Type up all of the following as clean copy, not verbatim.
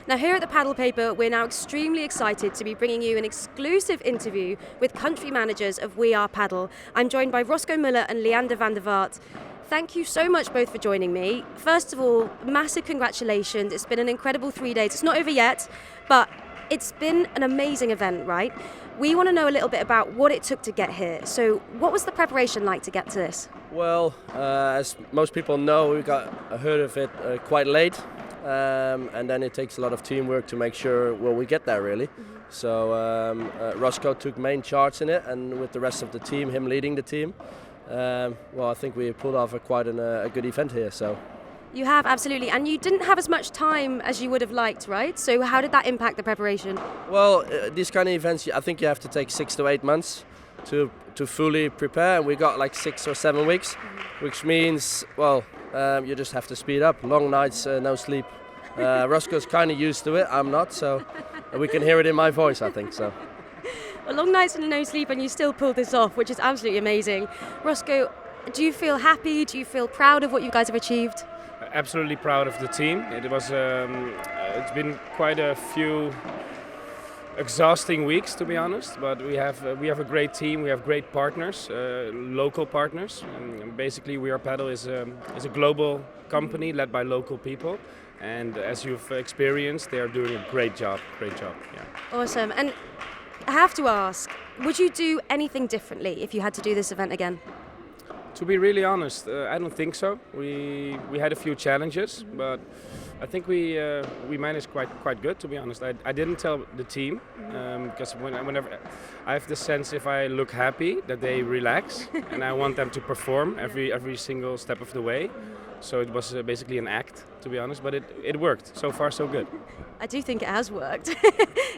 Now here at the Paddle Paper, we're now extremely excited to be bringing you an exclusive interview with country managers of We Are Padel. I'm joined by Rosco Muller and Leander van der Vaart. Thank you so much both for joining me. First of all, massive congratulations. It's been an incredible 3 days. It's not over yet, but it's been an amazing event, right? We want to know a little bit about what it took to get here. So what was the preparation like to get to this? Well, as most people know, we got heard of it quite late, and then it takes a lot of teamwork to make sure we get there really. So Rosco took main charge in it, and with the rest of the team, him leading the team. I think we pulled off quite a good event here. So. You have, absolutely, and you didn't have as much time as you would have liked, right? So how did that impact the preparation? Well, these kind of events, I think you have to take 6 to 8 months to fully prepare, and we got like 6 or 7 weeks, which means, you just have to speed up. Long nights, no sleep. Roscoe's kind of used to it, I'm not, so we can hear it in my voice, I think, so. Well, long nights and no sleep, and you still pulled this off, which is absolutely amazing. Rosco, do you feel happy? Do you feel proud of what you guys have achieved? Absolutely proud of the team. It was it's been quite a few exhausting weeks, to be honest, but we have a great team. We have great partners, local partners. And basically, We Are Padel is a global company led by local people, and as you've experienced, they are doing a great job. Yeah. Awesome. And I have to ask, would you do anything differently if you had to do this event again? To be really honest, I don't think so. We had a few challenges, but I think we managed quite good. To be honest, I didn't tell the team because whenever I have the sense, if I look happy, that they relax, and I want them to perform every single step of the way. So it was basically an act, to be honest, but it worked. So far, so good. I do think it has worked.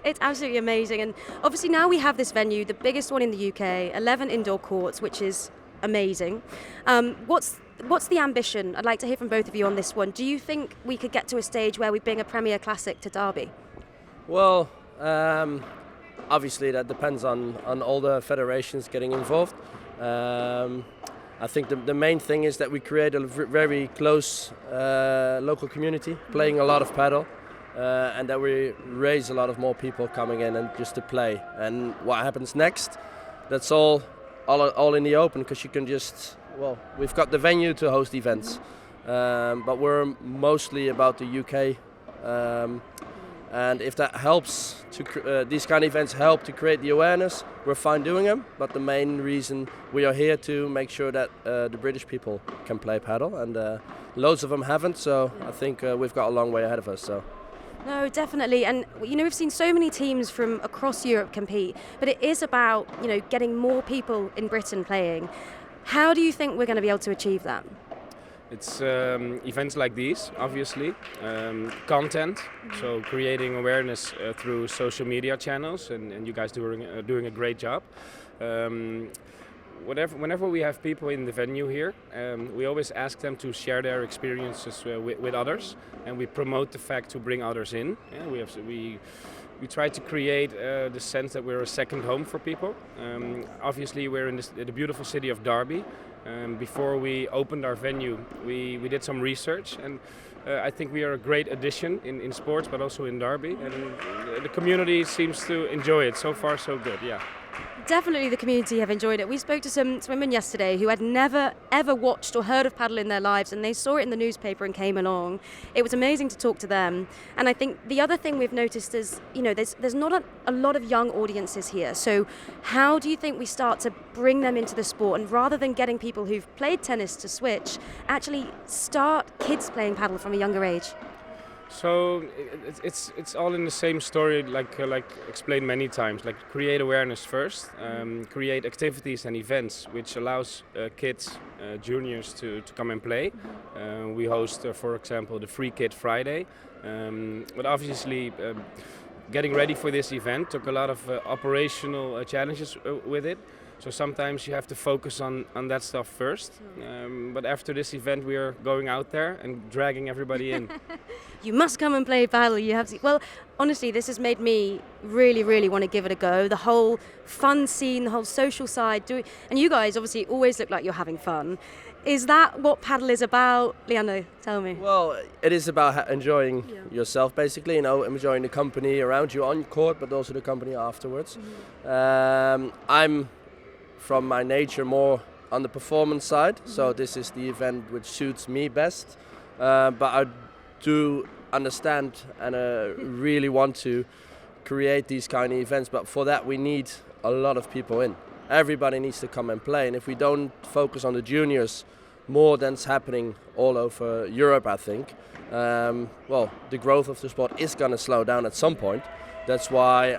It's absolutely amazing, and obviously now we have this venue, the biggest one in the UK, 11 indoor courts, which is amazing. What's the ambition? I'd like to hear from both of you on this one. Do you think we could get to a stage where we bring a Premier Classic to Derby? Well, obviously that depends on all the federations getting involved. I think the main thing is that we create a very close local community playing a lot of paddle, and that we raise a lot of more people coming in and just to play. And what happens next, that's all in the open, because you can just, we've got the venue to host events, but we're mostly about the UK, and if that helps these kind of events help to create the awareness, we're fine doing them. But the main reason we are here to make sure that the British people can play paddle, and loads of them haven't, so I think we've got a long way ahead of us. So. No, definitely, and we've seen so many teams from across Europe compete, but it is about getting more people in Britain playing. How do you think we're going to be able to achieve that? It's events like these, obviously, content, so creating awareness through social media channels, and you guys doing a great job. Whenever we have people in the venue here, we always ask them to share their experiences with others, and we promote the fact to bring others in. Yeah, we try to create the sense that we're a second home for people. Obviously, we're in the beautiful city of Derby. Before we opened our venue, we did some research, and I think we are a great addition in sports, but also in Derby, and the community seems to enjoy it. So far, so good. Yeah. Definitely the community have enjoyed it. We spoke to some women yesterday who had never ever watched or heard of paddle in their lives, and they saw it in the newspaper and came along. It was amazing to talk to them. And I think the other thing we've noticed is, there's not a lot of young audiences here. So how do you think we start to bring them into the sport, and rather than getting people who've played tennis to switch, actually start kids playing paddle from a younger age? So it's all in the same story, like explained many times. Like, create awareness first, create activities and events which allows kids, juniors to come and play. We host, for example, the Free Kid Friday. But obviously, getting ready for this event took a lot of operational challenges with it. So sometimes you have to focus on that stuff first. But after this event, we are going out there and dragging everybody in. You must come and play paddle. You have to. Well, honestly, this has made me really want to give it a go. The whole fun scene, the whole social side. And you guys obviously always look like you're having fun. Is that what paddle is about? Leander, tell me. Well, it is about enjoying yourself, basically, enjoying the company around you on court, but also the company afterwards. I'm, from my nature, more on the performance side, so this is the event which suits me best. But I do understand and really want to create these kind of events, but for that we need a lot of people in. Everybody needs to come and play, and if we don't focus on the juniors more than's happening all over Europe, I think, the growth of the sport is going to slow down at some point. That's why,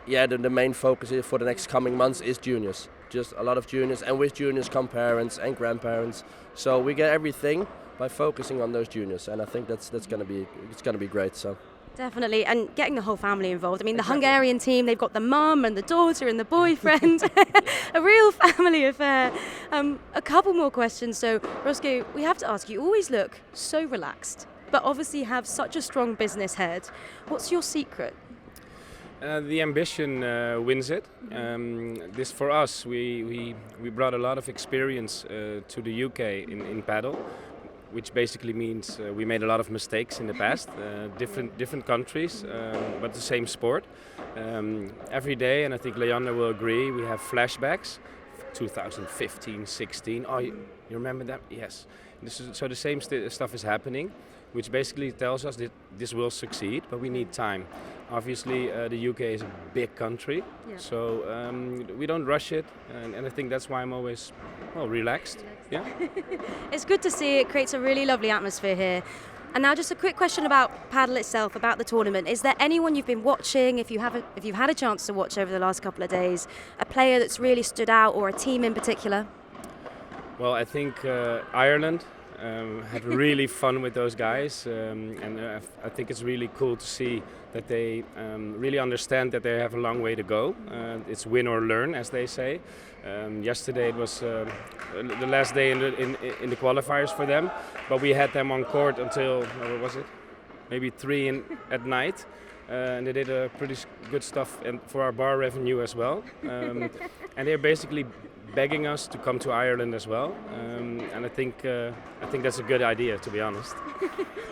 the main focus here for the next coming months is juniors. Just a lot of juniors, and with juniors come parents and grandparents. So we get everything by focusing on those juniors, and I think that's going to be great. So. Definitely, and getting the whole family involved. I mean, the Hungarian team, they've got the mum and the daughter and the boyfriend. A real family affair. A couple more questions. So, Rosco, we have to ask, you always look so relaxed, but obviously have such a strong business head. What's your secret? The ambition wins it. This for us, we brought a lot of experience to the UK in paddle, which basically means we made a lot of mistakes in the past, different countries, but the same sport. Every day, and I think Leander will agree, we have flashbacks. 2015, 16. Oh, you remember that? Yes. So the same stuff is happening, which basically tells us that this will succeed, but we need time. Obviously, the UK is a big country, so we don't rush it, and I think that's why I'm always relaxed. Yeah. It's good to see. It creates a really lovely atmosphere here. And now, just a quick question about paddle itself, about the tournament. Is there anyone you've been watching, if you've had a chance to watch over the last couple of days, a player that's really stood out, or a team in particular? Well, I think Ireland. Had really fun with those guys, and I think it's really cool to see that they really understand that they have a long way to go. It's win or learn, as they say. Yesterday it was the last day in the qualifiers for them, but we had them on court until what was it? Maybe 3 at night. And they did a pretty good stuff for our bar revenue as well. And they're basically begging us to come to Ireland as well. And I think that's a good idea, to be honest.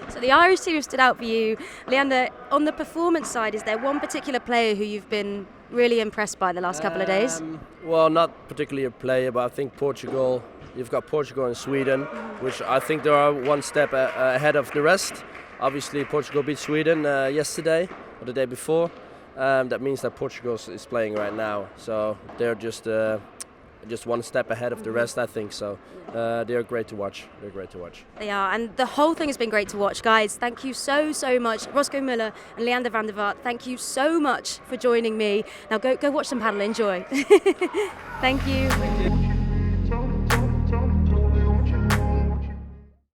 So the Irish team stood out for you. Leander, on the performance side, is there one particular player who you've been really impressed by the last couple of days? Well, not particularly a player, but I think Portugal. You've got Portugal and Sweden, which I think they are one step ahead of the rest. Obviously, Portugal beat Sweden yesterday or the day before. That means that Portugal is playing right now, so they're just one step ahead of the rest, I think. So they're great to watch. They are, and the whole thing has been great to watch, guys. Thank you so much, Rosco Müller and Leander van der Vaart. Thank you so much for joining me. Now go watch some paddle. Enjoy. Thank you.